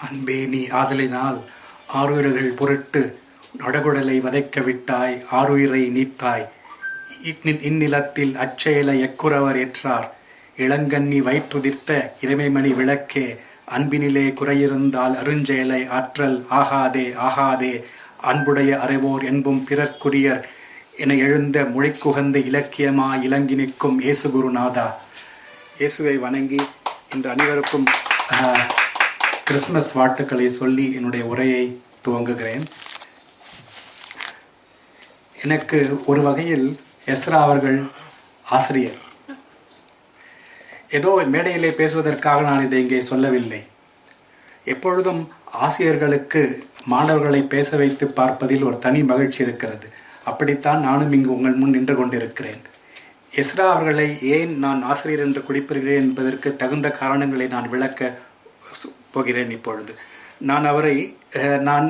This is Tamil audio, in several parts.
அன்பே நீ ஆதலினால் ஆருயிர்கள் பொருட்டு அடகுடலை வதைக்க விட்டாய், ஆருயிரை நீத்தாய். இந்நிலத்தில் அச்செயலை எக்குறவர் ஏற்றார், இளங்கண்ணி வயிற்றுதிர்த்த இறைமைமணி விளக்கே, அன்பினிலே குறையிருந்தால் அருஞ்செயலை ஆற்றல் ஆகாதே ஆகாதே, அன்புடைய அறைவோர் என்பும் பிறர்க்குரியர் என எழுந்த மொழிக்குகந்த இலக்கியமா இலங்கி நிற்கும் இயேசு குருநாதா. இயேசுவை வணங்கி இன்று அனைவருக்கும் கிறிஸ்துமஸ் வாழ்த்துக்களை சொல்லி என்னுடைய உரையை துவங்குகிறேன். எனக்கு ஒரு வகையில் எஸ்ரா அவர்கள் ஆசிரியர். ஏதோ மேடையிலே பேசுவதற்காக நான் இதை இங்கே சொல்லவில்லை. எப்பொழுதும் ஆசிரியர்களுக்கு மாணவர்களை பேச வைத்து பார்ப்பதில் ஒரு தனி மகிழ்ச்சி இருக்கிறது. அப்படித்தான் நானும் இங்கு உங்கள் முன் நின்று கொண்டிருக்கிறேன். எஸ்ரா அவர்களை ஏன் நான் ஆசிரியர் என்று குறிப்பிடுகிறேன் என்பதற்கு தகுந்த காரணங்களை நான் விளக்க போகிறேன். இப்பொழுது நான்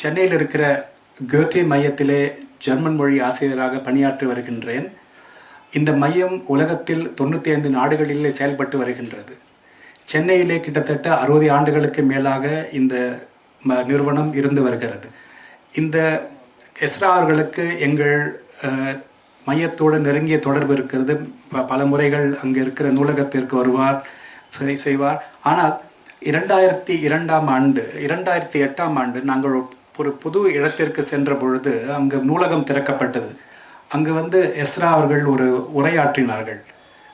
சென்னையில் இருக்கிற கோத்தே மையத்திலே ஜெர்மன் மொழி ஆசிரியராக பணியாற்றி வருகின்றேன். இந்த மையம் உலகத்தில் 95 நாடுகளிலே செயல்பட்டு வருகின்றது. சென்னையிலே கிட்டத்தட்ட 60 ஆண்டுகளுக்கு மேலாக இந்த நிறுவனம் இருந்து வருகிறது. இந்த எஸ்ரா அவர்களுக்கு எங்கள் மையத்தோடு நெருங்கிய தொடர்பு இருக்கிறது. பல முறைகள் அங்கே இருக்கிற நூலகத்திற்கு வருவார், செய்வார். ஆனால் 2008ஆம் ஆண்டு நாங்கள் ஒரு புது இடத்திற்கு சென்ற பொழுது அங்கு நூலகம் திறக்கப்பட்டது. அங்கு எஸ்ரா அவர்கள் ஒரு உரையாற்றினார்கள்.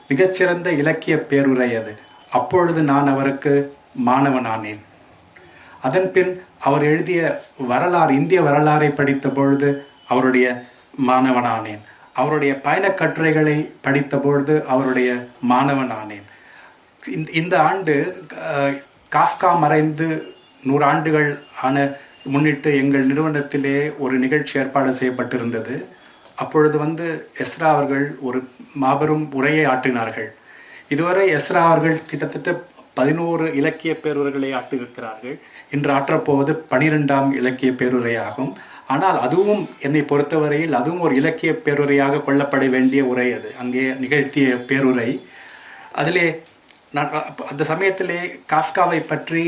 மிகச்சிறந்த இலக்கிய பேருரை அது. அப்பொழுது நான் அவருக்கு மாணவனானேன். அதன் பின் அவர் எழுதிய வரலாறு, இந்திய வரலாறை படித்த பொழுது அவருடைய மாணவனானேன். அவருடைய பயணக் கட்டுரைகளை படித்த பொழுது அவருடைய மாணவனானேன். இந்த ஆண்டு காஃப்கா மறைந்து 100 ஆண்டுகள் ஆன முன்னிட்டு எங்கள் நிறுவனத்திலே ஒரு நிகழ்ச்சி ஏற்பாடு செய்யப்பட்டிருந்தது. அப்பொழுது எஸ்ரா அவர்கள் ஒரு மாபெரும் உரையை ஆற்றினார்கள். இதுவரை எஸ்ரா அவர்கள் கிட்டத்தட்ட 11 இலக்கிய பேருரைகளை ஆற்றியிருக்கிறார்கள். இன்று ஆற்றப்போவது 12ஆம் இலக்கிய பேருரையாகும். ஆனால் அதுவும் என்னை பொறுத்தவரையில் அதுவும் ஒரு இலக்கிய பேருரையாக கொள்ளப்பட வேண்டிய உரை. அது அங்கே நிகழ்த்திய பேருரை. அதிலே நான் அந்த சமயத்திலே காஃப்காவை பற்றி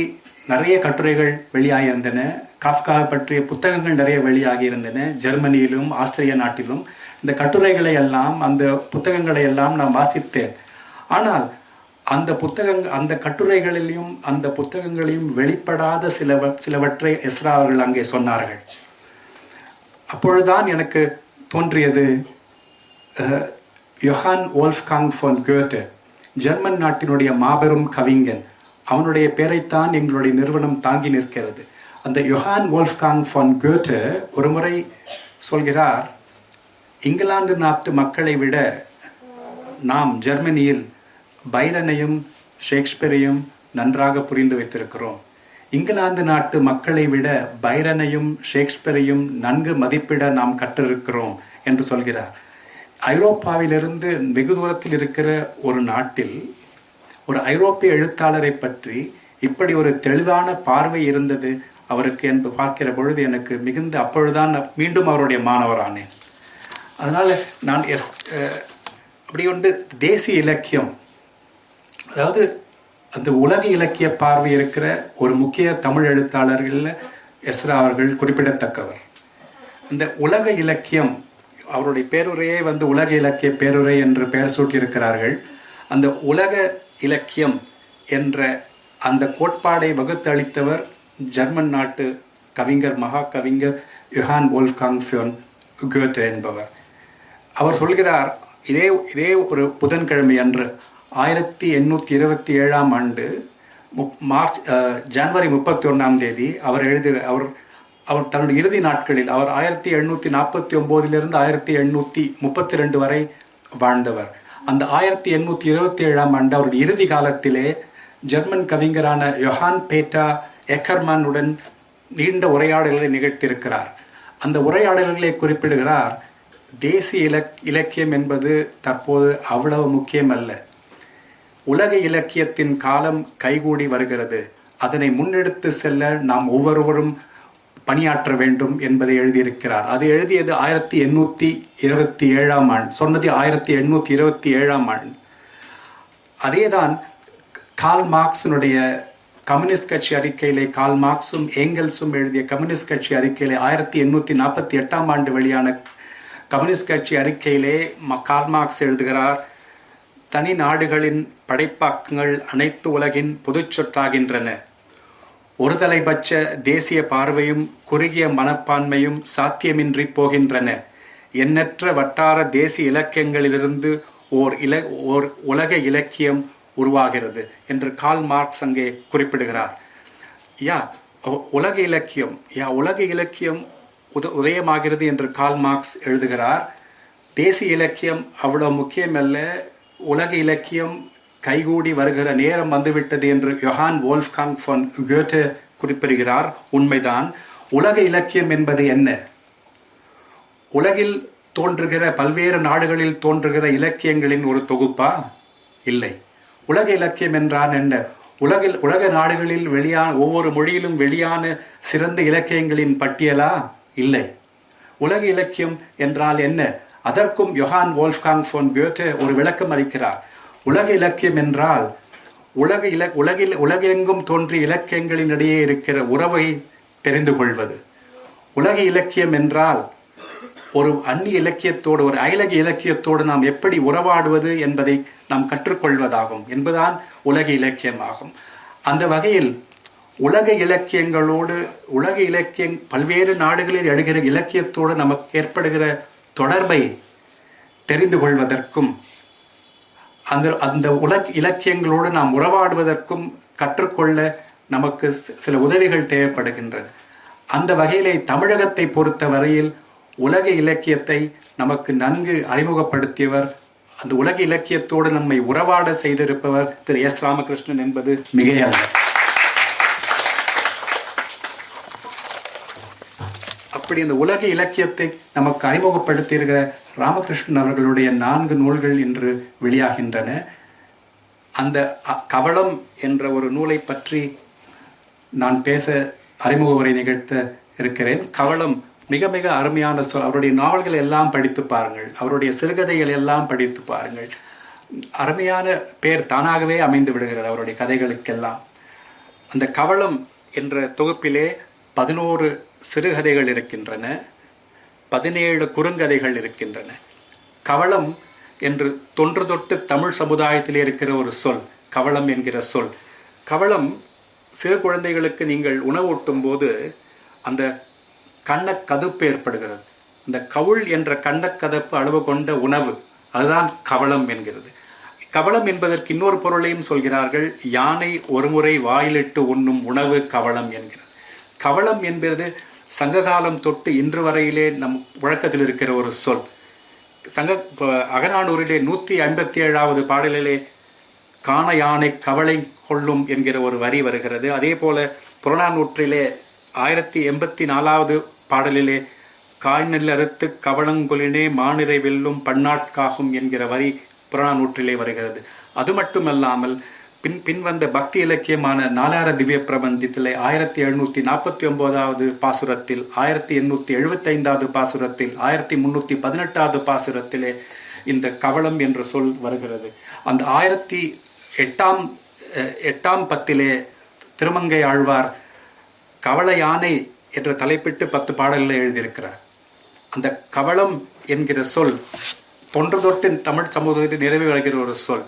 நிறைய கட்டுரைகள் வெளியாகியிருந்தன. காஃப்காவை பற்றிய புத்தகங்கள் நிறைய வெளியாகியிருந்தன. ஜெர்மனியிலும் ஆஸ்திரிய நாட்டிலும் இந்த கட்டுரைகளை எல்லாம், அந்த புத்தகங்களை எல்லாம் நான் வாசித்தேன். ஆனால் அந்த கட்டுரைகளிலும் அந்த புத்தகங்களையும் வெளிப்படாத சிலவற்றை எஸ்ரா அவர்கள் அங்கே சொன்னார்கள். அப்பொழுதுதான் எனக்கு தோன்றியது, யோஹான் வோல்ஃப்காங் ஃபான் கோத்தே, ஜெர்மன் நாட்டினுடைய மாபெரும் கவிஞன், அவனுடைய பெயரைத்தான் எங்களுடைய நிறுவனம் தாங்கி நிற்கிறது. அந்த யோஹான் வோல்ஃப்காங் ஃபான் கோத்தே ஒரு முறை சொல்கிறார், இங்கிலாந்து நாட்டு மக்களை விட நாம் ஜெர்மனியில் பைரனையும் ஷேக்ஸ்பியரையும் நன்றாக புரிந்து வைத்திருக்கிறோம். இங்கிலாந்து நாட்டு மக்களை விட பைரனையும் ஷேக்ஸ்பியரையும் நன்கு மதிப்பிட நாம் கற்றிருக்கிறோம் என்று சொல்கிறார். ஐரோப்பாவிலிருந்து வெகு தூரத்தில் இருக்கிற ஒரு நாட்டில் ஒரு ஐரோப்பிய எழுத்தாளரை பற்றி இப்படி ஒரு தெளிவான பார்வை இருந்தது அவருக்கு என்று பார்க்கிற பொழுது எனக்கு மிகுந்த, அப்பொழுதுதான் மீண்டும் அவருடைய மாணவரானேன். அதனால் நான் அப்படி தேசிய இலக்கியம், அதாவது அந்த உலக இலக்கிய பார்வை இருக்கிற ஒரு முக்கிய தமிழ் எழுத்தாளர்களில் எஸ்ரா அவர்கள் குறிப்பிடத்தக்கவர். அந்த உலக இலக்கியம், அவருடைய பேருரையே உலக இலக்கிய பேருரை என்று பெயர் சூட்டியிருக்கிறார்கள். அந்த உலக இலக்கியம் என்ற அந்த கோட்பாடை வகுத்தளித்தவர் ஜெர்மன் நாட்டு கவிஞர், மகா கவிஞர் யோஹான் வோல்ஃப்காங் ஃபான் கோத்தே என்பவர். அவர் சொல்கிறார், இதே ஒரு புதன்கிழமை அன்று 1827ஆம் ஆண்டு ஜனவரி 31ஆம் தேதி அவர் தன்னுடைய இறுதி நாட்களில், அவர் 1749 1832 வரை வாழ்ந்தவர். அந்த 1827ஆம் ஆண்டு அவருடைய இறுதி காலத்திலே ஜெர்மன் கவிஞரான யோஹான் பேட்டா எக்கர்மனுடன் நீண்ட உரையாடல்களை நிகழ்த்தியிருக்கிறார். அந்த உரையாடல்களை குறிப்பிடுகிறார், தேசிய இலக்கியம் என்பது தற்போது அவ்வளவு முக்கியமல்ல. உலக இலக்கியத்தின் காலம் கைகூடி வருகிறது. அதனை முன்னெடுத்து செல்ல நாம் ஒவ்வொருவரும் பணியாற்ற வேண்டும் என்பதை எழுதியிருக்கிறார். அது எழுதியது 1827ஆம் ஆண்டு, சொன்னது 1827ஆம் ஆண்டு. அதேதான் கார்ல் மார்க்ஸினுடைய கம்யூனிஸ்ட் கட்சி அறிக்கையிலே கார்ல் மார்க்ஸும் ஏங்கல்ஸும் எழுதிய கம்யூனிஸ்ட் கட்சி அறிக்கையிலே 1848 வெளியான கம்யூனிஸ்ட் கட்சி அறிக்கையிலே கார்ல் மார்க்ஸ் எழுதுகிறார், தனி நாடுகளின் படைப்பாக்கங்கள் அனைத்து உலகின் பொதுச் சொத்தாகின்றன. ஒருதலைபட்ச தேசிய பார்வையும் குறுகிய மனப்பான்மையும் சாத்தியமின்றி போகின்றன. எண்ணற்ற வட்டார தேசிய இலக்கியங்களிலிருந்து ஓர் உலக இலக்கியம் உருவாகிறது என்று கார்ல் மார்க்ஸ் அங்கே குறிப்பிடுகிறார். உலக இலக்கியம் உதயமாகிறது என்று கார்ல் மார்க்ஸ் எழுதுகிறார். தேசிய இலக்கியம் அவ்வளவு முக்கியமல்ல, உலக இலக்கியம் கைகூடி வருகிற நேரம் வந்துவிட்டது என்று யோஹான் வோல்ஃப்காங் ஃபான் கோதே குறிப்பிடுகிறார். உண்மைதான். உலக இலக்கியம் என்பது என்ன? உலகில் தோன்றுகிற பல்வேறு நாடுகளில் தோன்றுகிற இலக்கியங்களின் ஒரு தொகுப்பா? இல்லை. உலக இலக்கியம் என்றால் என்ன? உலக நாடுகளில் வெளியான ஒவ்வொரு மொழியிலும் வெளியான சிறந்த இலக்கியங்களின் பட்டியலா? இல்லை. உலக இலக்கியம் என்றால் என்ன? அதற்கும் யோஹான் வோல்ஃப்காங் ஃபான் கோதே ஒரு விளக்கம் அளிக்கிறார். உலக இலக்கியம் என்றால் உலகெங்கும் தோன்றிய இலக்கியங்களின் இடையே இருக்கிற உறவை தெரிந்து கொள்வது. உலக இலக்கியம் என்றால் ஒரு அந்நிய இலக்கியத்தோடு, ஒரு அயலக இலக்கியத்தோடு நாம் எப்படி உறவாடுவது என்பதை நாம் கற்றுக்கொள்வதாகும் என்பதுதான் உலக இலக்கியமாகும். அந்த வகையில் உலக இலக்கியம் பல்வேறு நாடுகளில் எழுகிற இலக்கியத்தோடு நமக்கு ஏற்படுகிற தொடர்பை தெரிந்து கொள்வதற்கும் அந்த இலக்கியங்களோடு நாம் உறவாடுவதற்கும் கற்றுக்கொள்ள நமக்கு சில உதவிகள் தேவைப்படுகின்றன. அந்த வகையிலே தமிழகத்தை பொறுத்த வரையில் உலக இலக்கியத்தை நமக்கு நன்கு அறிமுகப்படுத்தியவர், அந்த உலக இலக்கியத்தோடு நம்மை உறவாட செய்திருப்பவர் திரு எஸ். ராமகிருஷ்ணன் என்பது மிகையல்ல. அப்படி அந்த உலக இலக்கியத்தை நமக்கு அறிமுகப்படுத்தியிருக்கிற ராமகிருஷ்ணன் அவர்களுடைய 4 நூல்கள் இன்று வெளியாகின்றன. அந்த கவளம் என்ற ஒரு நூலை பற்றி நான் பேச அறிமுக உரை நிகழ்த்த இருக்கிறேன். கவளம் மிக மிக அருமையான சொல். அவருடைய நாவல்கள் எல்லாம் படித்து பாருங்கள், அவருடைய சிறுகதைகள் எல்லாம் படித்து பாருங்கள். அருமையான பேர் தானாகவே அமைந்து விடுகிறது அவருடைய கதைகளுக்கெல்லாம். அந்த கவளம் என்ற தொகுப்பிலே 11 சிறுகதைகள் இருக்கின்றன, 17 குறுங்கதைகள் இருக்கின்றன. கவளம் என்று தொன்று தொட்டு தமிழ் சமுதாயத்திலே இருக்கிற ஒரு சொல், கவளம் என்கிற சொல். கவளம் சிறு குழந்தைகளுக்கு நீங்கள் உணவூட்டும் போது அந்த கண்ணக்கதுப்பு ஏற்படுகிறது. இந்த கவுள் என்ற கண்ணக்கதப்பு அளவு கொண்ட உணவு, அதுதான் கவளம் என்கிறது. கவளம் என்பதற்கு இன்னொரு பொருளையும் சொல்கிறார்கள். யானை ஒருமுறை வாயிலிட்டு உண்ணும் உணவு கவளம் என்கிறது. கவளம் என்பது சங்ககாலம் தொட்டு இன்று வரையிலே நம் வழக்கத்தில் இருக்கிற ஒரு சொல். அகநானூரிலே 157வது பாடலிலே காண யானை கவளை கொள்ளும் என்கிற ஒரு வரி வருகிறது. அதே போல புறநானூற்றிலே 1084வது பாடலிலே காய்நெல் அறுத்து கவளங்குலினே மானிரை வெல்லும் பன்னாட்காகும் என்கிற வரி புறநானூற்றிலே வருகிறது. அது மட்டுமல்லாமல் பின்வந்த பக்தி இலக்கியமான நாலார திவ்ய பிரபந்தத்திலே 1749வது பாசுரத்தில், 1875வது பாசுரத்தில், 1318வது பாசுரத்திலே இந்த கவளம் என்ற சொல் வருகிறது. அந்த 1008ஆம் பத்திலே திருமங்கை ஆழ்வார் கவள யானை என்ற தலைப்பிட்டு 10 பாடல்களை எழுதியிருக்கிறார். அந்த கவளம் என்கிற சொல் தொன்று தொட்டு தமிழ் சமூகத்தில் நிறைவு வருகிற ஒரு சொல்.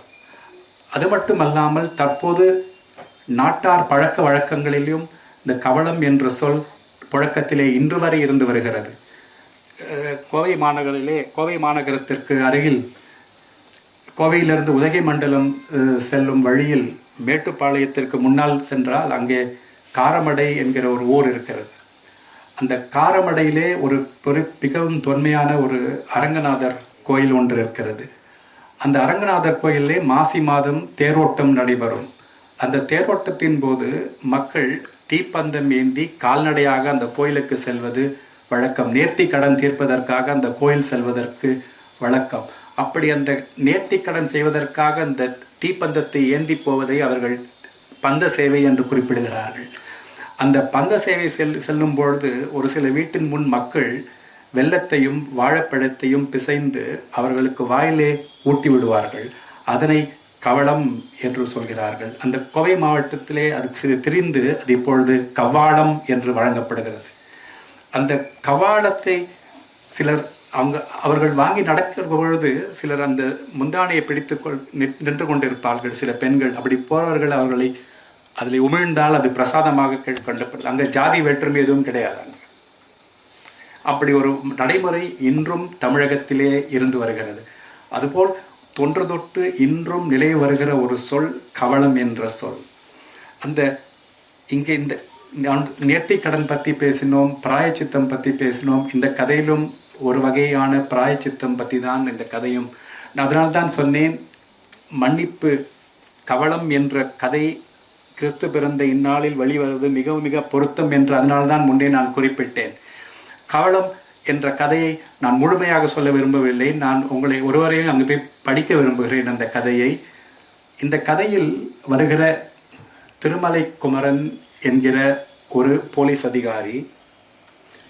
அது மட்டுமல்லாமல் தற்போது நாட்டார் பழக்க வழக்கங்களிலும் இந்த கவளம் என்ற சொல் புழக்கத்திலே இன்று வரை இருந்து வருகிறது. கோவை மாநகரத்திற்கு அருகில் கோவையிலிருந்து உதகை மண்டலம் செல்லும் வழியில் மேட்டுப்பாளையத்திற்கு முன்னால் சென்றால் அங்கே காரமடை என்கிற ஒரு ஊர் இருக்கிறது. அந்த காரமடையிலே ஒரு மிகவும் தொன்மையான ஒரு அரங்கநாதர் கோயில் ஒன்று இருக்கிறது. அந்த அரங்கநாதர் கோயிலே மாசி மாதம் தேரோட்டம் நடைபெறும். அந்த தேரோட்டத்தின் போது மக்கள் தீப்பந்தம் ஏந்தி கால்நடையாக அந்த கோயிலுக்கு செல்வது வழக்கம். நேர்த்தி கடன் தீர்ப்பதற்காக அந்த கோயில் செல்வதற்கு வழக்கம். அப்படி அந்த நேர்த்தி கடன் செய்வதற்காக அந்த தீப்பந்தத்தை ஏந்தி போவதை அவர்கள் பந்த சேவை என்று குறிப்பிடுகிறார்கள். அந்த பந்த சேவை செல்லும் பொழுது ஒரு சில வீட்டின் முன் மக்கள் வெல்லத்தையும் வாழைப்பழத்தையும் பிசைந்து அவர்களுக்கு வாயிலே ஊட்டி விடுவார்கள். அதனை கவளம் என்று சொல்கிறார்கள். அந்த கோவை மாவட்டத்திலே அது திரிந்து அது இப்பொழுது கவ்வாளம் என்று வழங்கப்படுகிறது. அந்த கவ்வாளத்தை சிலர் அவர்கள் வாங்கி நடக்கிற பொழுது சிலர் அந்த முந்தானையை நின்று கொண்டிருப்பார்கள். சில பெண்கள் அப்படி போறவர்கள் அவர்களை அதில் உமிழ்ந்தால் அது பிரசாதமாக கொண்டப்படுது. அங்கே ஜாதி வேற்றுமை எதுவும் கிடையாது. அப்படி ஒரு நடைமுறை இன்றும் தமிழகத்திலே இருந்து வருகிறது. அதுபோல் தொன்று தொட்டு இன்றும் நிலை வருகிற ஒரு சொல் கவளம் என்ற சொல். அந்த இங்கே இந்த நேர்த்திக்கடன் பற்றி பேசினோம், பிராயச்சித்தம் பற்றி பேசினோம். இந்த கதையிலும் ஒரு வகையான பிராயச்சித்தம் பற்றி தான் இந்த கதையும். அதனால்தான் சொன்னேன், மன்னிப்பு கவளம் என்ற கதை கிறிஸ்து பிறந்த இந்நாளில் வெளிவருவது மிக மிக பொருத்தம் என்று அதனால்தான் முன்னே நான் குறிப்பிட்டேன். கவளம் என்ற கதையை நான் முழுமையாக சொல்ல விரும்பவில்லை. நான் உங்களை ஒருவரையும் அங்கு போய் படிக்க விரும்புகிறேன் அந்த கதையை. இந்த கதையில் வருகிற திருமலை குமரன் என்கிற ஒரு போலீஸ் அதிகாரி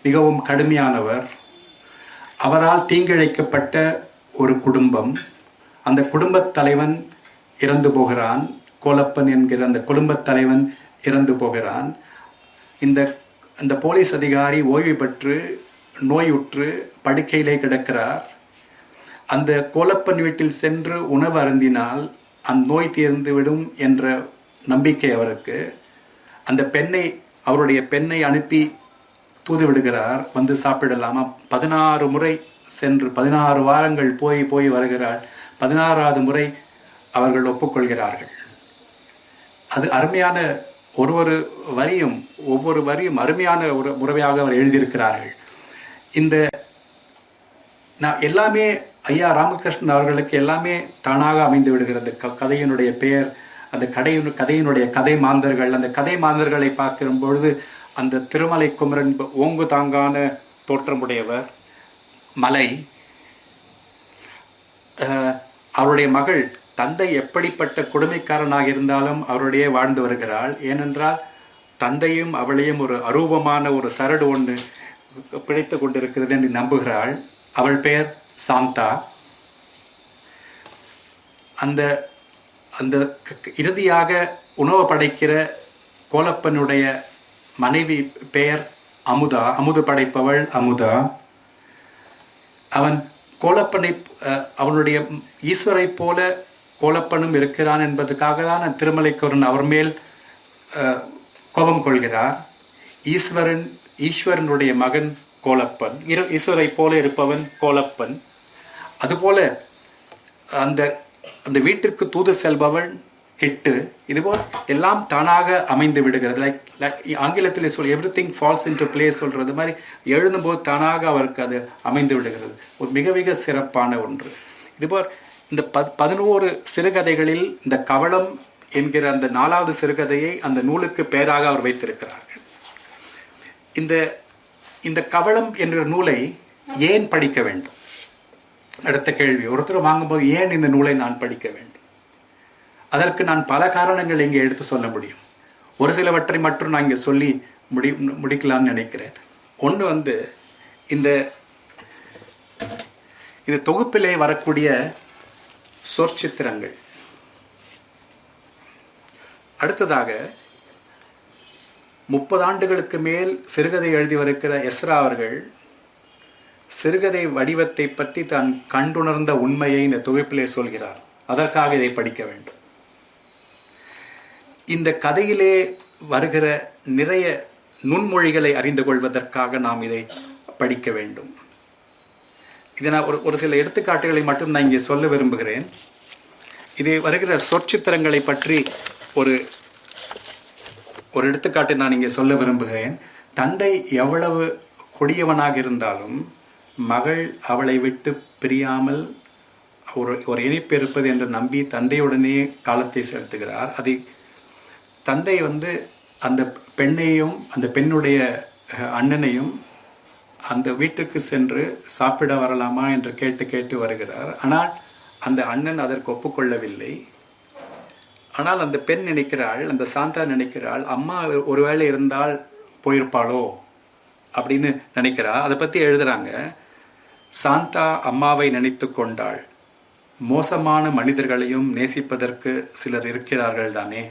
மிகவும் கடுமையானவர். அவரால் தீங்கிழைக்கப்பட்ட ஒரு குடும்பம். அந்த குடும்பத் தலைவன் இறந்து போகிறான். கோலப்பன் என்கிற அந்த குடும்பத் தலைவன் இறந்து போகிறான். இந்த போலீஸ் அதிகாரி ஓய்வு பெற்று நோயுற்று படுக்கையிலே கிடக்கிறார். அந்த கோலப்பன் வீட்டில் சென்று உணவு அருந்தினால் அந்த நோய் தீர்ந்துவிடும் என்ற நம்பிக்கை அவருக்கு. அந்த அவருடைய பெண்ணை அனுப்பி தூது விடுகிறார், வந்து சாப்பிடலாமா. 16 முறை சென்று 16 வாரங்கள் போய் வருகிறாள். 16வது முறை அவர்கள் ஒப்புக்கொள்கிறார்கள். அது அருமையான ஒவ்வொரு வரியும் அருமையான ஒரு முறையாக அவர் எழுதியிருக்கிறார்கள். எல்லாமே ஐயா ராமகிருஷ்ணன் அவர்களுக்கு எல்லாமே தானாக அமைந்து விடுகிறது. கதையினுடைய பெயர், அந்த கதையினுடைய கதை மாந்தர்கள். அந்த கதை மாந்தர்களை பார்க்கிற பொழுது அந்த திருமலை குமரன் ஓங்கு தாங்கான தோற்றமுடையவர், மலை. அவருடைய மகள், தந்தை எப்படிப்பட்ட கொடுமைக்காரனாக இருந்தாலும் அவருடைய வாழ்ந்து வருகிறாள். ஏனென்றால் தந்தையும் அவளையும் ஒரு அரூபமான ஒரு சரடு ஒன்று பிழைத்து கொண்டிருக்கிறது என்று நம்புகிறாள். அவள் பெயர் சாந்தா. அந்த அந்த இறுதியாக உணவு படைக்கிற கோலப்பனுடைய மனைவி பெயர் அமுதா. அமுது படைப்பவள் அமுதா. அவன் கோலப்பனை அவனுடைய ஈஸ்வரை போல கோலப்பனும் இருக்கிறான் என்பதற்காக தான் திருமலைக்குமரன் அவர் மேல் கோபம் கொள்கிறார். ஈஸ்வரனுடைய மகன் கோலப்பன், ஈஸ்வரை போல இருப்பவன் கோலப்பன். அதுபோல அந்த அந்த வீட்டிற்கு தூது செல்பவன் கிட்டு. இதுபோல் எல்லாம் தானாக அமைந்து விடுகிறது. லைக் ஆங்கிலத்தில் சொல் எவ்ரிதிங் ஃபால்ஸ் இன்டு பிளேஸ் சொல்றது மாதிரி எழுதும்போது தானாக அவருக்கு அது அமைந்து விடுகிறது. ஒரு மிக மிக சிறப்பான ஒன்று. இதுபோல் இந்த 11 சிறுகதைகளில் இந்த கவளம் என்கிற அந்த 4வது சிறுகதையை அந்த நூலுக்கு பெயராக அவர் வைத்திருக்கிறார்கள். இந்த கவளம் என்ற நூலை ஏன் படிக்க வேண்டும்? அடுத்த கேள்வி. ஒருத்தர் வாங்கும்போது ஏன் இந்த நூலை நான் படிக்க வேண்டும்? அதற்கு நான் பல காரணங்கள் இங்கே எடுத்து சொல்ல முடியும். ஒரு சிலவற்றை மட்டும் நான் இங்கே சொல்லி முடிக்கலாம்னு நினைக்கிறேன். ஒன்று இந்த தொகுப்பிலே வரக்கூடிய சொற்சித்திரங்கள். அடுத்ததாக 30 ஆண்டுகளுக்கு மேல் சிறுகதை எழுதி வருகிற எஸ்ரா அவர்கள் சிறுகதை வடிவத்தை பற்றி தான் கண்டுணர்ந்த உண்மையை இந்த தொகுப்பிலே சொல்கிறார். அதற்காக இதை படிக்க வேண்டும். இந்த கதையிலே வருகிற நிறைய நுண்மொழிகளை அறிந்து கொள்வதற்காக நாம் இதை படிக்க வேண்டும். இதை நான் ஒரு சில எடுத்துக்காட்டுகளை மட்டும் நான் இங்கே சொல்ல விரும்புகிறேன். இது வருகிற சொற்சித்திரங்களை பற்றி ஒரு எடுத்துக்காட்டை நான் இங்கே சொல்ல விரும்புகிறேன். தந்தை எவ்வளவு கொடியவனாக இருந்தாலும் மகள் அவளை விட்டு பிரியாமல் ஒரு இணைப்பு இருப்பது என்று நம்பி தந்தையுடனே காலத்தை செலுத்துகிறார். அதை தந்தை அந்த பெண்ணையும் அந்த பெண்ணுடைய அண்ணனையும் அந்த வீட்டுக்கு சென்று சாப்பிட வரலாமா என்று கேட்டு வருகிறார். ஆனால் அந்த அண்ணன் அதற்கு ஒப்புக்கொள்ளவில்லை. ஆனால் அந்த பெண் நினைக்கிறாள், அந்த சாந்தா நினைக்கிறாள், அம்மா ஒருவேளை இருந்தால் போயிருப்பாளோ அப்படின்னு நினைக்கிறா. அதை பற்றி எழுதுறாங்க. சாந்தா அம்மாவை நினைத்து கொண்டாள். மோசமான மனிதர்களையும் நேசிப்பதற்கு சிலர் இருக்கிறார்கள் தானே.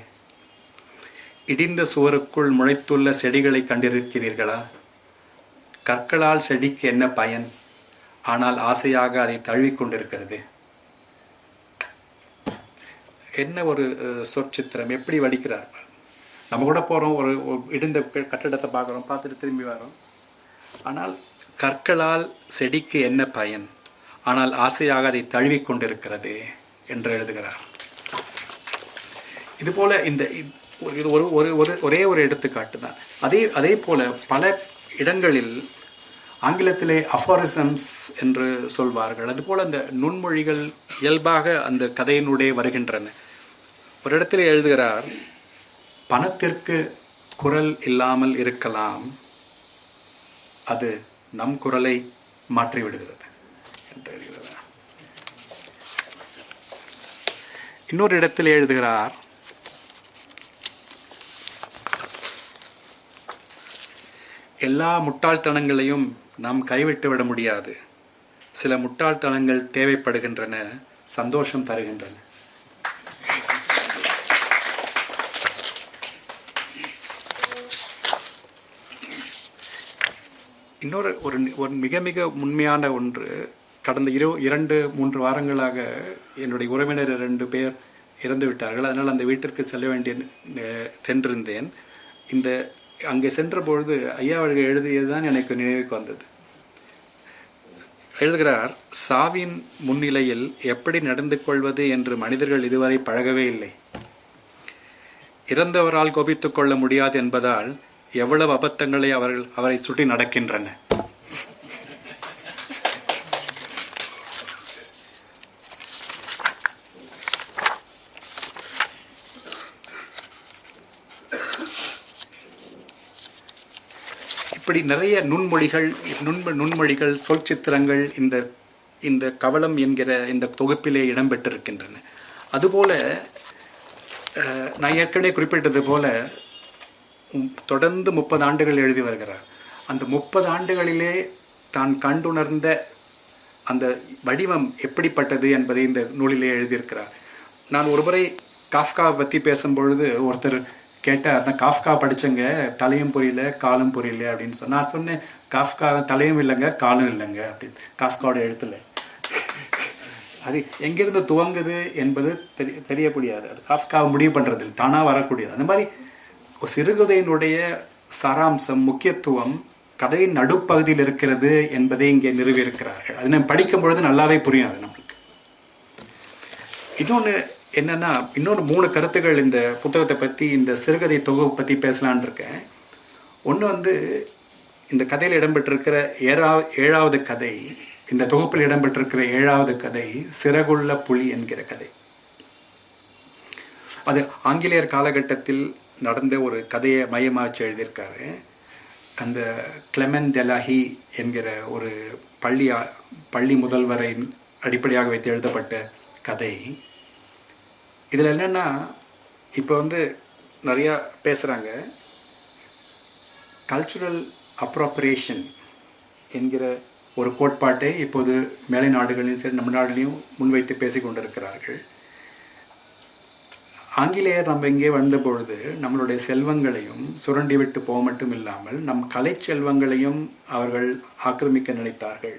இடிந்த சுவருக்குள் முளைத்துள்ள செடிகளை கண்டிருக்கிறீர்களா? கற்களால் செடிக்கு என்ன பயன்? ஆனால் ஆசையாக அதை தழுவிக்கொண்டிருக்கிறது. என்ன ஒரு சொற்சித்திரம், எப்படி வடிக்கிறார். நம்ம கூட போகிறோம், ஒரு இடிந்த கட்டிடத்தை பார்க்குறோம், பார்த்துட்டு திரும்பி வரோம். ஆனால் கற்களால் செடிக்கு என்ன பயன், ஆனால் ஆசையாக அதை தழுவிக்கொண்டிருக்கிறது என்று எழுதுகிறார். இதுபோல இது ஒரே ஒரு எடுத்துக்காட்டு தான். அதே போல பல இடங்களில் ஆங்கிலத்திலே அஃபாரிசம்ஸ் என்று சொல்வார்கள். அதுபோல் அந்த நுண்மொழிகள் இயல்பாக அந்த கதையினுடைய வருகின்றன. ஒரு இடத்துல எழுதுகிறார், பணத்திற்கு குரல் இல்லாமல் இருக்கலாம், அது நம் குரலை மாற்றிவிடுகிறது என்று எழுதுகிறார். இன்னொரு இடத்தில் எழுதுகிறார், எல்லா முட்டாள்தனங்களையும் நாம் கைவிட்டு விட முடியாது. சில முட்டாள்தனங்கள் தேவைப்படுகின்றன, சந்தோஷம் தருகின்றன. இன்னொரு ஒரு மிக மிக உண்மையான ஒன்று, கடந்த 2-3 வாரங்களாக என்னுடைய உறவினர் 2 பேர் இறந்து விட்டார்கள். அதனால் அந்த வீட்டிற்கு செல்ல சென்றிருந்தேன். அங்கே சென்ற பொழுது ஐயா அவர்கள் எழுதியது தான் எனக்கு நினைவுக்கு வந்தது. எழுதுகிறார், சாவின் முன்னிலையில் எப்படி நடந்து கொள்வது என்று மனிதர்கள் இதுவரை பழகவே இல்லை. இறந்தவரால் கோபித்துக் கொள்ள முடியாது என்பதால் எவ்வளவு அபத்தங்களை அவரை சுற்றி நடக்கின்றன. இப்படி நிறைய நுண்மொழிகள் சொல் சித்திரங்கள் இந்த கவளம் என்கிற இந்த தொகுப்பிலே இடம்பெற்றிருக்கின்றன. அதுபோல நான் ஏற்கனவே குறிப்பிட்டது போல தொடர்ந்து 30 ஆண்டுகள் எழுதி வருகிறார். அந்த 30 ஆண்டுகளிலே தான் கண்டுணர்ந்த அந்த வடிவம் எப்படிப்பட்டது என்பதை இந்த நூலிலே எழுதியிருக்கிறார். நான் ஒருமுறை காஃப்காவை பற்றி பேசும்பொழுது ஒருத்தர் கேட்டார், நான் காஃப்கா படித்தேங்க, தலையும் புரியல காலும் புரியல அப்படின்னு நான் சொன்னேன், காஃப்கா தலையும் இல்லைங்க காலும் இல்லைங்க அப்படின்னு. காஃப்காவோட எழுத்துல அது எங்கிருந்து துவங்குது என்பது தெரிய முடியாது. அது காஃப்காவை முடிவு பண்ணுறது தானாக வரக்கூடியது. அந்த மாதிரி சிறுகதையினுடைய சாராம்சம், முக்கியத்துவம் கதையின் நடுப்பகுதியில் இருக்கிறது என்பதை இங்கே நிறுவியிருக்கிறார்கள். அது நம்ம படிக்கும் பொழுது நல்லாவே புரியும் அது நம்மளுக்கு. இன்னொன்று என்னன்னா, இன்னொரு 3 கருத்துக்கள் இந்த புத்தகத்தை பற்றி, இந்த சிறுகதை தொகுப்பு பற்றி பேசலான் இருக்கேன். ஒன்று இந்த கதையில் இடம்பெற்றிருக்கிற 7வது கதை, இந்த தொகுப்பில் இடம்பெற்றிருக்கிற 7வது கதை சிறகுள்ள புலி என்கிற கதை. அது ஆங்கிலேயர் காலகட்டத்தில் நடந்த ஒரு கதையை மையமாச்சு எழுதியிருக்காரு. அந்த கிளெமென் டெலாஹி என்கிற ஒரு பள்ளி முதல்வரை அடிப்படையாக வைத்து எழுதப்பட்ட கதை. இதில் என்னென்னா, இப்போ நிறையா பேசுகிறாங்க, கல்ச்சுரல் அப்ராப்ரியேஷன் என்கிற ஒரு கோட்பாட்டை இப்போது மேலை நாடுகளிலும் சரி நம்ம நாடுலையும் முன்வைத்து பேசி கொண்டிருக்கிறார்கள். ஆங்கிலேயர் நம்ம இங்கே வந்த பொழுது நம்மளுடைய செல்வங்களையும் சுரண்டி விட்டு போக மட்டும் இல்லாமல் நம் கலை செல்வங்களையும் அவர்கள் ஆக்கிரமிக்க நினைத்தார்கள்.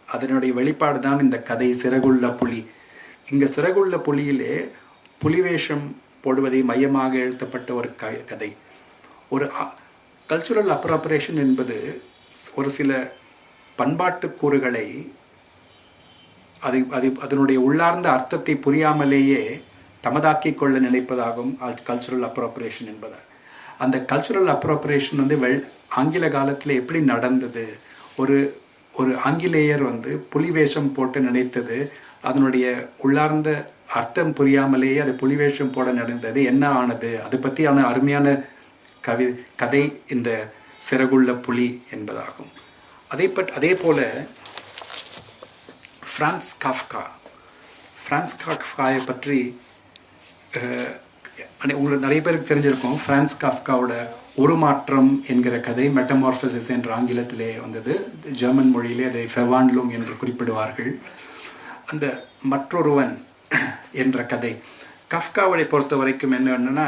அதனுடைய வெளிப்பாடு தான் இந்த கதை சிறகுள்ள புலி. இங்கே சிறகுள்ள புலியிலே புலிவேஷம் போடுவதை மையமாக எழுதப்பட்ட ஒரு கதை. ஒரு கல்ச்சுரல் அப்ராப்ரியேஷன் என்பது ஒரு சில பண்பாட்டு கூறுகளை அதனுடைய உள்ளார்ந்த அர்த்தத்தை புரியாமலேயே தமதாக்கி கொள்ள நினைப்பதாகும் கல்ச்சுரல் அப்ராப்ரியேஷன் என்பது. அந்த கல்ச்சுரல் அப்ராப்ரியேஷன் ஆங்கில காலத்தில் எப்படி நடந்தது, ஒரு ஆங்கிலேயர் புலிவேஷம் போட்டு நினைத்தது, அதனுடைய உள்ளார்ந்த அர்த்தம் புரியாமலேயே அது புலிவேஷம் போட நடந்தது, என்ன ஆனது, அது பற்றியான அருமையான கதை இந்த சிறகுள்ள புலி என்பதாகும். அதே போல ஃப்ரான்ஸ் காஃப்காயை பற்றி உங்களுக்கு நிறைய பேருக்கு தெரிஞ்சிருக்கும். ஃப்ரான்ஸ் காஃப்காவோட உருமாற்றம் என்கிற கதை, மெட்டமார்ஃபசிஸ் என்ற ஆங்கிலத்திலே வந்தது. ஜெர்மன் மொழியிலே அதை ஃபெவான்லூங் என்று குறிப்பிடுவார்கள். அந்த மற்றொருவன் என்ற கதை கஃப்காவை பொறுத்த வரைக்கும் என்னன்னா,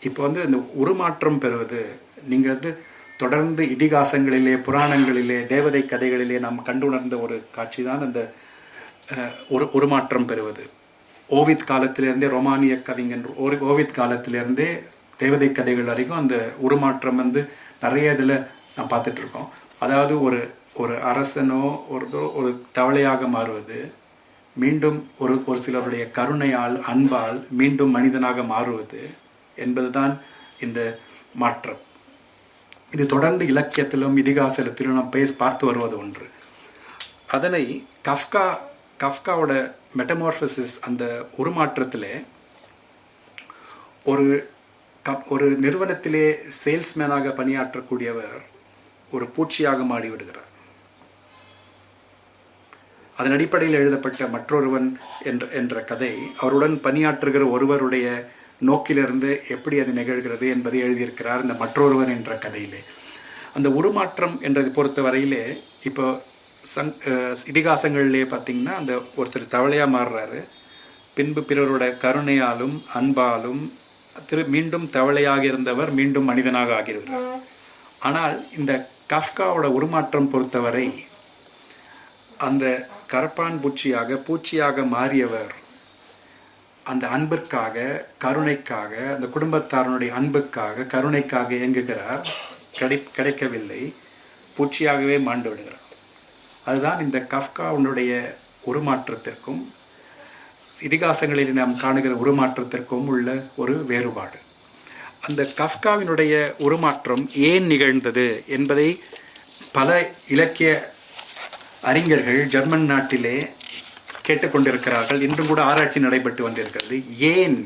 இப்போ வந்து இந்த உருமாற்றம் பெறுவது, நீங்கள் வந்து தொடர்ந்து இதிகாசங்களிலே, புராணங்களிலே, தேவதை கதைகளிலே நாம் கண்டுணர்ந்த ஒரு காட்சி தான் அந்த உருமாற்றம் பெறுவது. ஓவித் காலத்திலிருந்தே, ரொமானிய கவிஞன் ஓவித் காலத்திலிருந்தே தேவதை கதைகள் வரைக்கும் அந்த உருமாற்றம் வந்து நிறைய இதில் நான் பார்த்துட்ருக்கோம். அதாவது ஒரு ஒரு அரசனோ ஒரு தவளையாக மாறுவது, மீண்டும் ஒரு சிலருடைய கருணையால், அன்பால் மீண்டும் மனிதனாக மாறுவது என்பதுதான் இந்த மாற்றம். இது தொடர்ந்து இலக்கியத்திலும் இதிகாசத்திலும் நாம் பார்த்து வருவது ஒன்று. அதனை கஃப்காவோட மெட்டமார்பசிஸ், அந்த உருமாற்றத்திலே ஒரு நிறுவனத்திலே சேல்ஸ்மேனாக பணியாற்றக்கூடியவர் ஒரு பூச்சியாக மாறிவிடுகிறார். அதன் அடிப்படையில் எழுதப்பட்ட மற்றொருவன் என்ற கதை அவருடன் பணியாற்றுகிற ஒருவருடைய நோக்கிலிருந்து எப்படி அது நிகழ்கிறது என்பதை எழுதியிருக்கிறார் இந்த மற்றொருவன் என்ற கதையிலே. அந்த உருமாற்றம் என்றதை பொறுத்த வரையிலே இப்போ இதிகாசங்களிலே பார்த்திங்கன்னா, அந்த ஒருத்தர் தவளையாக மாறுறாரு, பின்பு பிறரோட கருணையாலும் அன்பாலும் மீண்டும் தவளையாக இருந்தவர் மீண்டும் மனிதனாக ஆகிவிடுறார். ஆனால் இந்த கஃப்காவோட உருமாற்றம் பொறுத்தவரை அந்த கரப்பான் பூச்சியாக மாறியவர் அந்த அன்பிற்காக, கருணைக்காக, அந்த குடும்பத்தாரனுடைய அன்புக்காக, கருணைக்காக இயங்குகிறார். கிடைக்கவில்லை, பூச்சியாகவே மாண்டு விடுகிறார். அதுதான் இந்த கஃப்காவுடைய உருமாற்றத்திற்கும் இதிகாசங்களில் நாம் காணுகிற உருமாற்றத்திற்கும் உள்ள ஒரு வேறுபாடு. அந்த கஃப்காவினுடைய உருமாற்றம் ஏன் நிகழ்ந்தது என்பதை பல இலக்கிய அறிஞர்கள் ஜெர்மன் நாட்டிலே கேட்டுக்கொண்டிருக்கிறார்கள். இன்றும் கூட ஆராய்ச்சி நடைபெற்று வந்திருக்கிறது. ஏன்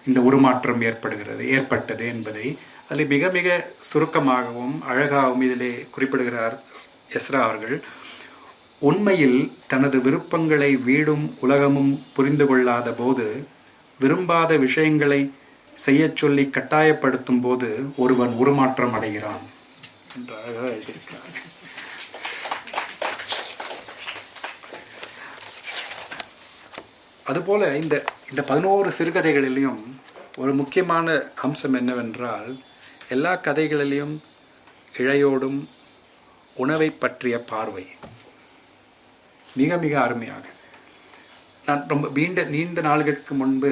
இந்த உருமாற்றம் ஏற்பட்டது என்பதை அதில் மிக மிக சுருக்கமாகவும் அழகாகவும் இதிலே குறிப்பிடுகிறார் எஸ்ரா அவர்கள். உண்மையில் தனது விருப்பங்களை வீடும் உலகமும் புரிந்து கொள்ளாத போது, விரும்பாத விஷயங்களை செய்ய சொல்லி கட்டாயப்படுத்தும் போது ஒருவன் உருமாற்றம் அடைகிறான் என்று அழகாக எழுதியிருக்கிறார். அதுபோல இந்த 11 சிறுகதைகளிலையும் ஒரு முக்கியமான அம்சம் என்னவென்றால், எல்லா கதைகளிலையும் இழையோடும் உணவை பற்றிய பார்வை மிக மிக அருமையாக. நான் ரொம்ப நீண்ட நாள்களுக்கு முன்பு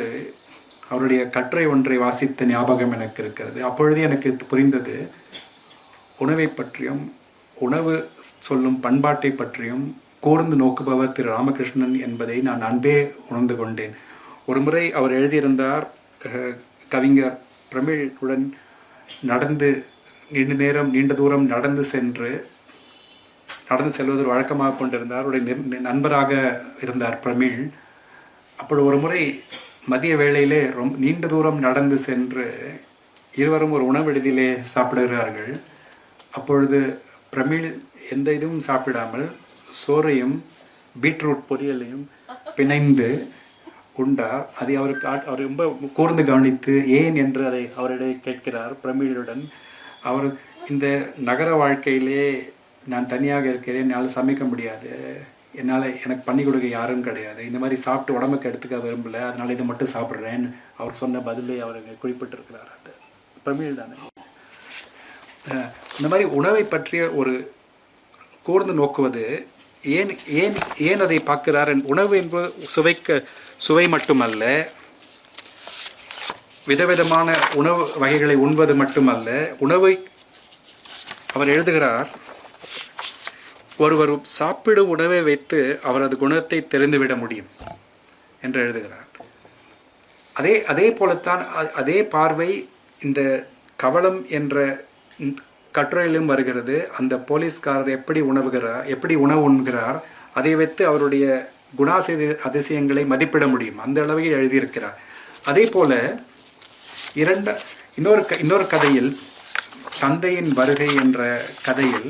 அவருடைய கட்டுரை ஒன்றை வாசித்த ஞாபகம் எனக்கு இருக்கிறது. அப்பொழுது எனக்கு புரிந்தது, உணவை பற்றியும் உணவு சொல்லும் பண்பாட்டை பற்றியும் கூர்ந்து நோக்குபவர் திரு ராமகிருஷ்ணன் என்பதை நான் அன்பே உணர்ந்து கொண்டேன். ஒரு முறை அவர் எழுதியிருந்தார், கவிஞர் பிரமிழுடன் நீண்ட தூரம் நடந்து செல்வது வழக்கமாக கொண்டிருந்தார். அவருடைய நண்பராக இருந்தார் பிரமிழ். அப்படி ஒரு முறை மதிய வேளையிலே நீண்ட தூரம் நடந்து சென்று இருவரும் ஒரு உணவிடுதியிலே சாப்பிடுகிறார்கள். அப்பொழுது பிரமிழ் எந்த இதுவும் சாப்பிடாமல் சோறையும் பீட்ரூட் பொரியலையும் பிணைந்து உண்டார். அதை அவர் ரொம்ப கூர்ந்து கவனித்து ஏன் என்று அதை அவரிடையே கேட்கிறார் பிரமிழுடன். அவர், இந்த நகர வாழ்க்கையிலே நான் தனியாக இருக்கிறேன், என்னால் சமைக்க முடியாது, எனக்கு பண்ணி கொடுக்க யாரும் கிடையாது, இந்த மாதிரி சாப்பிட்டு உடம்புக்கு எடுத்துக்க விரும்பலை, அதனால் இதை மட்டும் சாப்பிட்றேன்னு அவர் சொன்ன பதிலே அவர் குறிப்பிட்டிருக்கிறார். அது பிரமிழ் தானே. இந்த மாதிரி உணவை பற்றிய ஒரு கூர்ந்து நோக்குவது, ஏன் அதை பார்க்கிறார். உணவு என்பது சுவை மட்டுமல்ல, விதவிதமான உணவு வகைகளை உண்பது மட்டுமல்ல, உணவை அவர் எழுதுகிறார், ஒருவர் சாப்பிடும் உணவை வைத்து அவரது குணத்தை தெரிந்துவிட முடியும் என்று எழுதுகிறார். அதே போலத்தான் அதே பார்வை இந்த கவளம் என்ற கட்டுரையிலும் வருகிறது. அந்த போலீஸ்காரர் எப்படி உணவு உண்கிறார், அதை வைத்து அவருடைய அதிசயங்களை மதிப்பிட முடியும், அந்த அளவில் எழுதியிருக்கிறார். அதே போல இன்னொரு கதையில், தந்தையின் வருகை என்ற கதையில்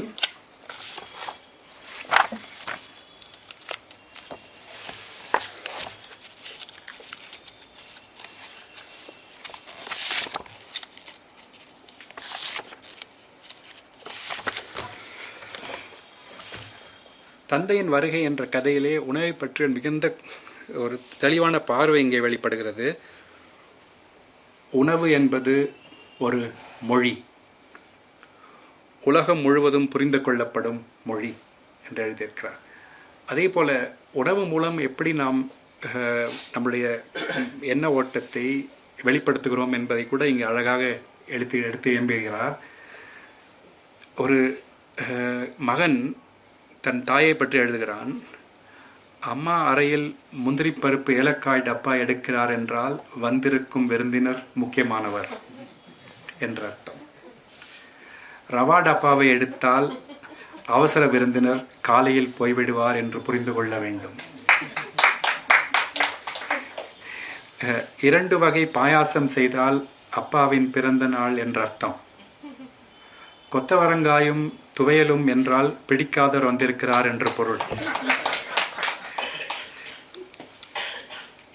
தந்தையின் வருகை என்ற கதையிலே உணவை பற்றி மிகுந்த ஒரு தெளிவான பார்வை இங்கே வெளிப்படுகிறது. உணவு என்பது ஒரு மொழி, உலகம் முழுவதும் புரிந்து கொள்ளப்படும் மொழி என்று எழுதியிருக்கிறார். அதே போல் உணவு மூலம் எப்படி நாம் நம்முடைய எண்ண ஓட்டத்தை வெளிப்படுத்துகிறோம் என்பதை கூட இங்கே அழகாக எடுத்து எம்புகிறார். ஒரு மகன் தன் தாயை பற்றி எழுதுகிறான். அம்மா அறையில் முந்திரி பருப்பு ஏலக்காய் டப்பா எடுக்கிறார் என்றால் வந்திருக்கும் விருந்தினர் முக்கியமானவர் என்ற அர்த்தம். ரவா டப்பாவை எடுத்தால் அவசர விருந்தினர் காலையில் போய்விடுவார் என்று புரிந்து கொள்ள வேண்டும். 2 வகை பாயாசம் செய்தால் அப்பாவின் பிறந்த நாள் என்ற அர்த்தம். கொத்தவரங்காயும் துவையலும் என்றால் பிடிக்காதவர் வந்திருக்கிறார் என்று பொருள்.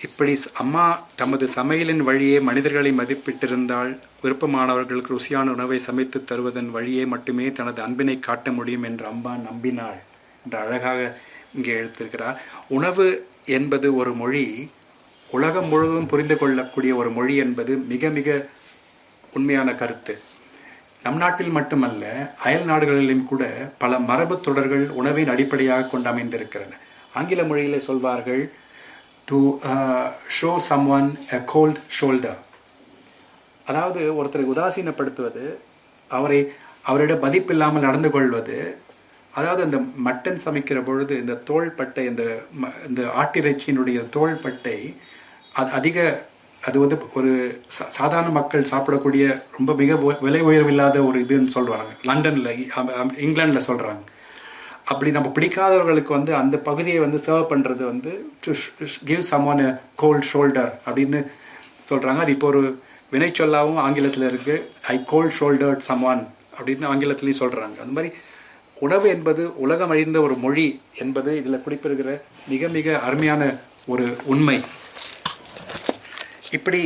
இப்படி அம்மா தமது சமையலின் வழியே மனிதர்களை மதிப்பிட்டிருந்தால் விருப்பமானவர்களுக்கு ருசியான உணவை சமைத்து தருவதன் வழியே மட்டுமே தனது அன்பினை காட்ட முடியும் என்று அம்மா நம்பினாள் என்று அழகாக இங்கே எழுத்திருக்கிறார். உணவு என்பது ஒரு மொழி, உலகம் முழுவதும் புரிந்து கொள்ளக்கூடிய ஒரு மொழி என்பது மிக மிக உண்மையான கருத்து. நம் நாட்டில் மட்டுமல்ல, அயல் நாடுகளிலும் கூட பல மரபு தொடர்கள் உணவின் அடிப்படையாக கொண்டு அமைந்திருக்கிறன. ஆங்கில மொழியிலே சொல்வார்கள், to show someone a cold shoulder. அதாவது ஒருத்தரை உதாசீனப்படுத்துவது, அவரிடம் மதிப்பில்லாமல் நடந்து கொள்வது. அதாவது அந்த மட்டன் சமைக்கிற பொழுது இந்த தோள்பட்டை, இந்த ஆட்டிறைச்சியினுடைய தோள்பட்டை அது வந்து ஒரு சாதாரண மக்கள் சாப்பிடக்கூடிய ரொம்ப மிக விலை உயர்வில்லாத ஒரு இதுன்னு சொல்கிறாங்க. லண்டனில், இங்கிலாண்டில் சொல்கிறாங்க. அப்படி நம்ம பிடிக்காதவர்களுக்கு வந்து அந்த பகுதியை வந்து சர்வ் பண்ணுறது வந்து to give someone a cold shoulder அப்படின்னு சொல்கிறாங்க. அது இப்போ ஒரு வினை சொல்லாவும் ஆங்கிலத்தில் இருக்குது. ஐ கோல்ட் ஷோல்டர்ட் சம்ஒன் அப்படின்னு ஆங்கிலத்துலேயும் சொல்கிறாங்க. அந்த மாதிரி உணவு என்பது உலகம் அழிந்த ஒரு மொழி என்பது இதில் குறிப்பிடுகிற மிக மிக அருமையான ஒரு உண்மை. இப்படி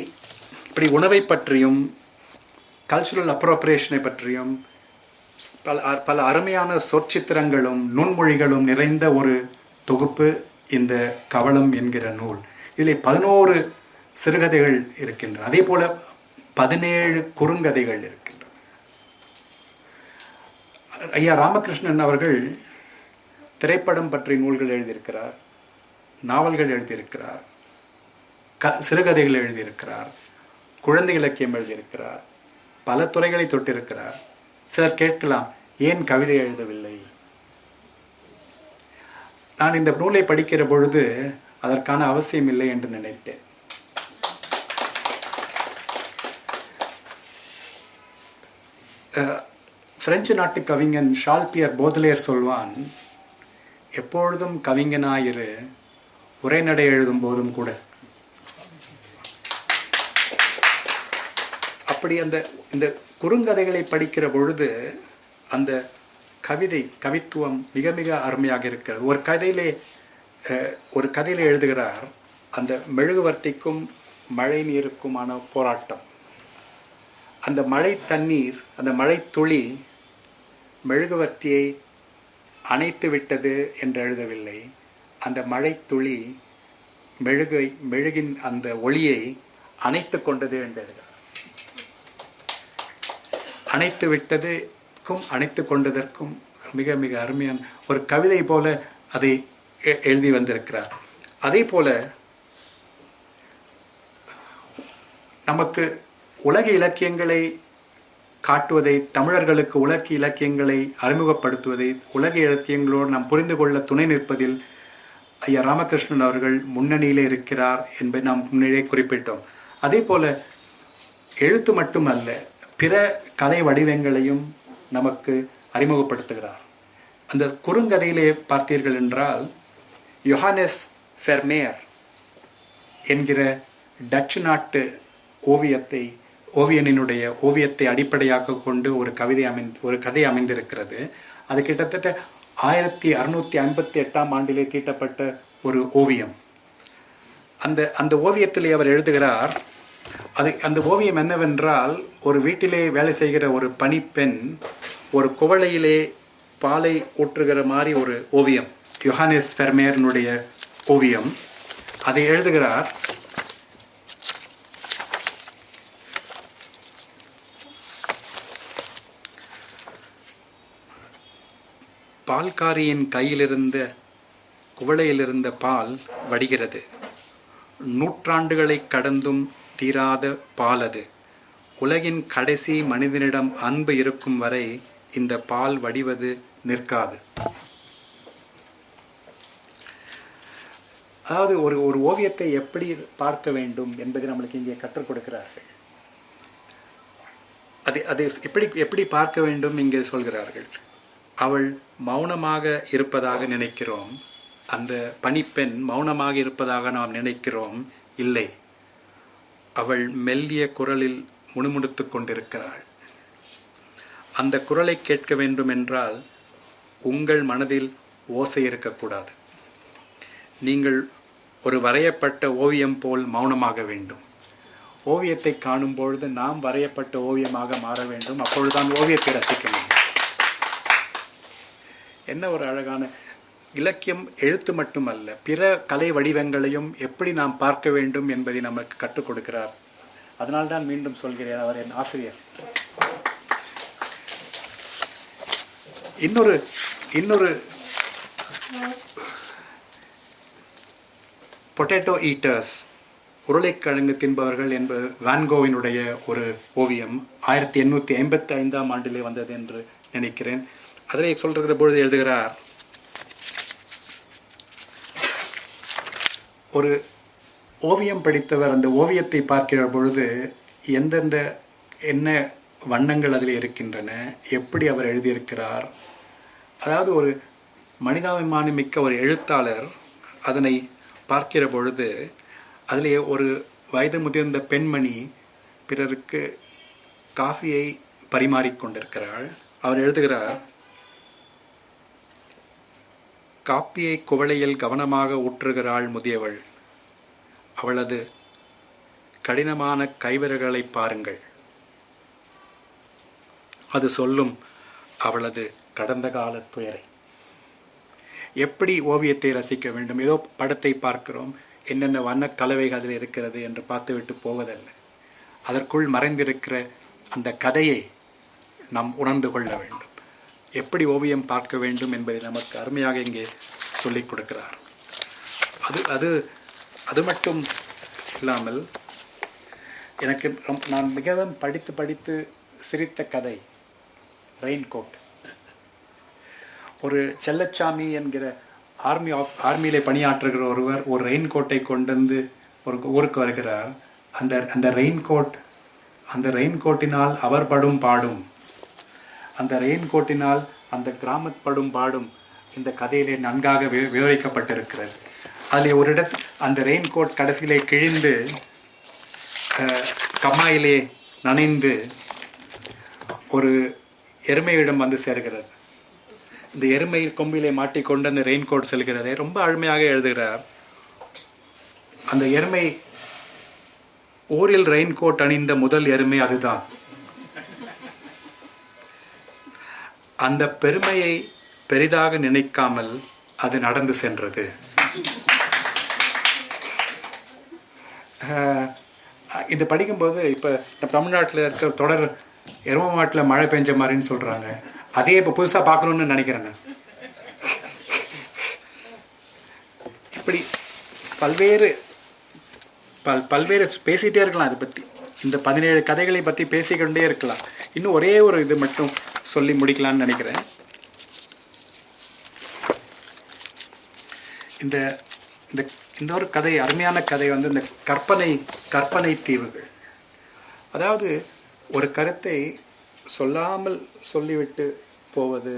உணவை பற்றியும் கல்ச்சுரல் அப்ரோப்ரியேஷனை பற்றியும் பல அருமையான சொற்சித்திரங்களும் நுண்மொழிகளும் நிறைந்த ஒரு தொகுப்பு இந்த கவளம் என்கிற நூல். இதில் 11 சிறுகதைகள் இருக்கின்றன. அதே போல 17 குறுங்கதைகள் இருக்கின்றன. ஐயா ராமகிருஷ்ணன் அவர்கள் திரைப்படம் பற்றி நூல்கள் எழுதியிருக்கிறார், நாவல்கள் எழுதியிருக்கிறார், சிறுகதைகள் எழுதியிருக்கிறார், குழந்தை இலக்கியம் எழுதியிருக்கிறார், பல துறைகளை தொட்டிருக்கிறார். சிலர் கேட்கலாம், ஏன் கவிதை எழுதவில்லை? நான் இந்த நூலை படிக்கிற பொழுது அதற்கான அவசியம் இல்லை என்று நினைத்தேன். பிரெஞ்சு நாட்டு கவிஞன் ஷார்ல் பியர் போதலேர் சொல்வான், எப்பொழுதும் கவிஞனாயிரு, உரைநடை எழுதும் போதும் கூட. அப்படி இந்த குறுங்கதைகளை படிக்கிற பொழுது அந்த கவித்துவம் மிக மிக அருமையாக இருக்கிறது. ஒரு கதையிலே எழுதுகிறார், அந்த மெழுகுவர்த்திக்கும் மழை நீருக்குமான போராட்டம். அந்த மழை தண்ணீர், அந்த மழை துளி மெழுகுவர்த்தியை அணைத்து விட்டது என்று எழுதவில்லை. அந்த மழை துளி மெழுகின் அந்த ஒளியை அணைத்து கொண்டது என்று எழுதுகிறார். அணைத்து விட்டதுக்கும் அணைத்து கொண்டதற்கும் மிக மிக அருமையான ஒரு கவிதை போல அதை எழுதி வந்திருக்கிறார். அதே போல நமக்கு உலக இலக்கியங்களை காட்டுவதை, தமிழர்களுக்கு உலக இலக்கியங்களை அறிமுகப்படுத்துவதை, உலக இலக்கியங்களோடு நாம் புரிந்து கொள்ள துணை நிற்பதில் ஐயா ராமகிருஷ்ணன் அவர்கள் முன்னணியிலே இருக்கிறார் என்பதை நாம் முன்னே குறிப்பிட்டோம். அதே போல எழுத்து மட்டுமல்ல, பிற கதை வடிவங்களையும் நமக்கு அறிமுகப்படுத்துகிறார். அந்த குறுங்கதையிலே பார்த்தீர்கள் என்றால், யோஹானஸ் ஃபெர்மேர் என்கிற டச்சு நாட்டு ஓவியனினுடைய ஓவியத்தை அடிப்படையாக கொண்டு ஒரு கதை அமைந்திருக்கிறது. அது கிட்டத்தட்ட 1658 ஆண்டிலே தீட்டப்பட்ட ஒரு ஓவியம். அந்த ஓவியத்திலே அவர் எழுதுகிறார், அந்த ஓவியம் என்னவென்றால், ஒரு வீட்டிலே வேலை செய்கிற ஒரு பணிப்பெண் ஒரு குவளையிலே பாலை ஊற்றுகிற மாதிரி ஒரு ஓவியம், யோஹானஸ் ஃபெர்மேரினுடைய ஓவியம். அதை எழுதுகிறார். பால்காரியின் கையிலிருந்த குவளையிலிருந்த பால் வடிகிறது. நூற்றாண்டுகளை கடந்தும் தீராத பால் அது. உலகின் கடைசி மனிதனிடம் அன்பு இருக்கும் வரை இந்த பால் வடிவது நிற்காது. அதாவது ஒரு ஓவியத்தை எப்படி பார்க்க வேண்டும் என்பதை நம்மளுக்கு இங்கே கற்றுக் கொடுக்கிறார்கள். அது எப்படி பார்க்க வேண்டும் இங்கே சொல்கிறார்கள். அவள் மௌனமாக இருப்பதாக நினைக்கிறோம். அந்த பணிப்பெண் மௌனமாக இருப்பதாக நாம் நினைக்கிறோம். இல்லை, அவள் மெல்லிய குரலில் முணுமுணுத்து கொண்டிருக்கிறாள். அந்த குரலை கேட்க வேண்டும் என்றால் உங்கள் மனதில் ஓசை இருக்கக்கூடாது. நீங்கள் ஒரு வரையப்பட்ட ஓவியம் போல் மௌனமாக வேண்டும். ஓவியத்தை காணும் பொழுது நாம் வரையப்பட்ட ஓவியமாக மாற வேண்டும். அப்பொழுதுதான் ஓவியத்தை ரசிக்க முடியும். என்ன ஒரு அழகான இலக்கியம்! எழுத்து மட்டுமல்ல, பிற கலை வடிவங்களையும் எப்படி நாம் பார்க்க வேண்டும் என்பதை நமக்கு கற்றுக் கொடுக்கிறார். அதனால்தான் மீண்டும் சொல்கிறேன், அவர் என் ஆசிரியர். இன்னொரு பொட்டேட்டோ ஈட்டர்ஸ், உருளைக்கிழங்கு தின்பவர்கள் என்பது வான்கோவினுடைய ஒரு ஓவியம். 1855ஆம் ஆண்டிலே வந்தது என்று நினைக்கிறேன். அதில் சொல்கிற பொழுது எழுதுகிறார், ஒரு ஓவியம் படித்தவர் அந்த ஓவியத்தை பார்க்கிற பொழுது என்ன வண்ணங்கள் அதில் இருக்கின்றன, எப்படி அவர் எழுதியிருக்கிறார். அதாவது ஒரு மனிதாபிமானம் மிக்க ஒரு எழுத்தாளர் அதனை பார்க்கிற பொழுது அதிலே ஒரு வயது முதிர்ந்த பெண்மணி பிறருக்கு காஃபியை பரிமாறிக்கொண்டிருக்கிறாள். அவர் எழுதுகிறார், காப்பியை குவளையில் கவனமாக ஊற்றுகிறாள் முதியவள். அவளது கடினமான கைவிரல்களை பாருங்கள். அது சொல்லும் அவளது கடந்த கால துயரை. எப்படி ஓவியத்தை ரசிக்க வேண்டும்? ஏதோ படத்தை பார்க்கிறோம், என்னென்ன வண்ண கலவைகள் அதில் இருக்கிறது என்று பார்த்துவிட்டு போவதல்ல. அதற்குள் மறைந்திருக்கிற அந்த கதையை நாம் உணர்ந்து கொள்ள வேண்டும். எப்படி ஓவியம் பார்க்க வேண்டும் என்பதை நமக்கு அருமையாக இங்கே சொல்லிக் கொடுக்கிறார். அது மட்டும் இல்லாமல் நான் மிகவும் படித்து சிரித்த கதை ரெயின்கோட். ஒரு செல்லச்சாமி என்கிற ஆர்மியிலே பணியாற்றுகிற ஒருவர் ஒரு ரெயின்கோட்டை கொண்டு வந்து ஒரு ஊருக்கு வருகிறார். அந்த ரெயின்கோட்டினால் அவர் படும் பாடும், அந்த ரெயின்கோட்டினால் அந்த கிராமத் படும் பாடும் இந்த கதையிலே நன்காக விவரிக்கப்பட்டிருக்கிறது. அதில் ஒரு அந்த ரெயின்கோட் கடைசியிலே கிழிந்து கம்மாயிலே நனைந்து ஒரு எருமையிடம் வந்து சேர்கிறது. இந்த எருமை கொம்பிலே மாட்டிக்கொண்டு அந்த ரெயின்கோட் செல்கிறதை ரொம்ப அருமையாக எழுதுகிறார். அந்த எருமை ஊரில் ரெயின்கோட் அணிந்த முதல் எருமை அதுதான். அந்த பெருமையை பெரிதாக நினைக்காமல் அது நடந்து சென்றது. இது படிக்கும்போது இப்போ தமிழ்நாட்டில் இருக்க தொடர் எரும மாட்டில் மழை பெஞ்ச மாதிரின்னு சொல்கிறாங்க. அதே இப்போ புதுசாக பார்க்கணுன்னு நினைக்கிறேன். இப்படி பல்வேறு பேசிகிட்டே இருக்கலாம். அதை பற்றி இந்த 17 கதைகளை பற்றி பேசிக்கொண்டே இருக்கலாம். இன்னும் ஒரே ஒரு இது மட்டும் சொல்லி முடிக்கலான்னு நினைக்கிறேன். இந்த ஒரு கதை, அருமையான கதை வந்து இந்த கற்பனை தீவுகள். அதாவது ஒரு கருத்தை சொல்லாமல் சொல்லிவிட்டு போவது,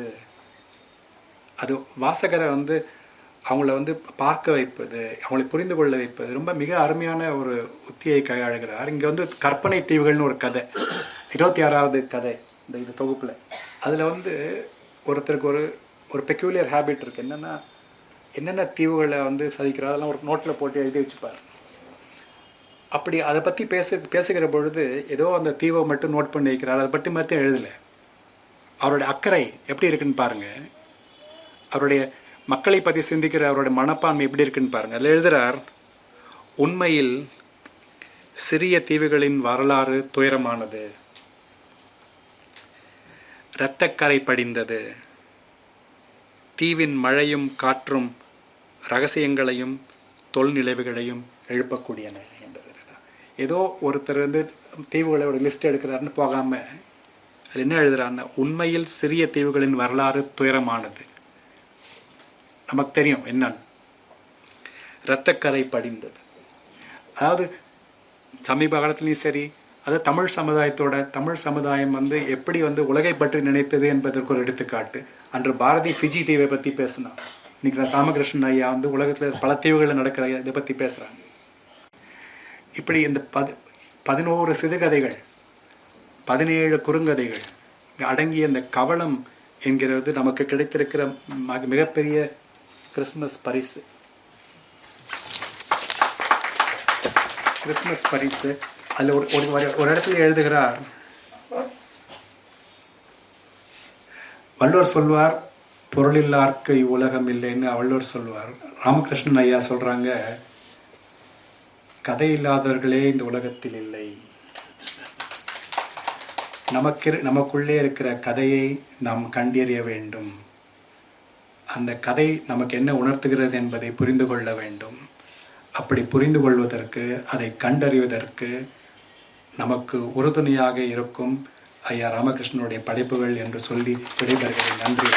அது வாசகரை வந்து அவங்கள வந்து பார்க்க வைப்பது, அவங்களை புரிந்து கொள்ள வைப்பது ரொம்ப மிக அருமையான ஒரு உத்தியை கையாளுகிறார். இங்கே வந்து கற்பனை தீவுகள்னு ஒரு கதை, 26வது கதை இந்த தொகுப்பில். அதில் வந்து ஒருத்தருக்கு ஒரு பெக்யூலியர் ஹேபிட் இருக்குது. என்னென்ன தீவுகளை வந்து சதிக்கிறார் அதெல்லாம் ஒரு நோட்டில் போட்டு எழுதி வச்சுப்பார். அப்படி அதை பற்றி பேசுகிற பொழுது ஏதோ அந்த தீவை மட்டும் நோட் பண்ணி வைக்கிறார், அதை பற்றி மட்டும் எழுதலை. அவருடைய அக்கறை எப்படி இருக்குன்னு பாருங்கள், அவருடைய மக்களை பற்றி சிந்திக்கிற அவருடைய மனப்பான்மை எப்படி இருக்குன்னு பாருங்கள். அதில் எழுதுகிறார், உண்மையில் சிறிய தீவுகளின் வரலாறு துயரமானது. இரத்தக்கரை படிந்தது. தீவின் மழையும் காற்றும் ரகசியங்களையும் தொல்நிலைவுகளையும் எழுப்பக்கூடியன என்பது. ஏதோ ஒருத்தர் வந்து தீவுகளோட லிஸ்ட் எடுக்கிறாருன்னு போகாமல் அது என்ன எழுதுறாருன்னா, உண்மையில் சிறிய தீவுகளின் வரலாறு துயரமானது. நமக்கு தெரியும் என்னன்னு. இரத்தக்கரை படிந்தது. அதாவது சமீப காலத்துலேயும் சரி, அது தமிழ் சமுதாயம் வந்து எப்படி வந்து உலகை பற்றி நினைத்தது என்பதற்கு ஒரு எடுத்துக்காட்டு. அன்று பாரதி ஃபிஜி தீவை பற்றி பேசினான். இன்னைக்கு ராமகிருஷ்ணன் ஐயா வந்து உலகத்தில் பல தீவுகளில் நடக்கிற இதை பற்றி பேசுகிறாங்க. இப்படி இந்த 11 சிறுகதைகள், 17 குறுங்கதைகள் அடங்கிய இந்த கவளம் என்கிறது நமக்கு கிடைத்திருக்கிற மிகப்பெரிய கிறிஸ்மஸ் பரிசு. அதில் ஒரு இடத்துல எழுதுகிறார், வள்ளுவர் சொல்வார், பொருளில்லார்க்கு இவ்வுலகம் இல்லைன்னு வள்ளுவர் சொல்வார். ராமகிருஷ்ணன் ஐயா சொல்றாங்க, கதை இல்லாதவர்களே இந்த உலகத்தில் இல்லை. நமக்குள்ளே இருக்கிற கதையை நாம் கண்டறிய வேண்டும். அந்த கதை நமக்கு என்ன உணர்த்துகிறது என்பதை புரிந்து கொள்ள வேண்டும். அப்படி புரிந்து கொள்வதற்கு, அதை கண்டறிவதற்கு நமக்கு உறுதுணையாக இருக்கும் ஐயா ராமகிருஷ்ணனுடைய படைப்புகள் என்று சொல்லி விடைபெறுகிறேன். நன்றி.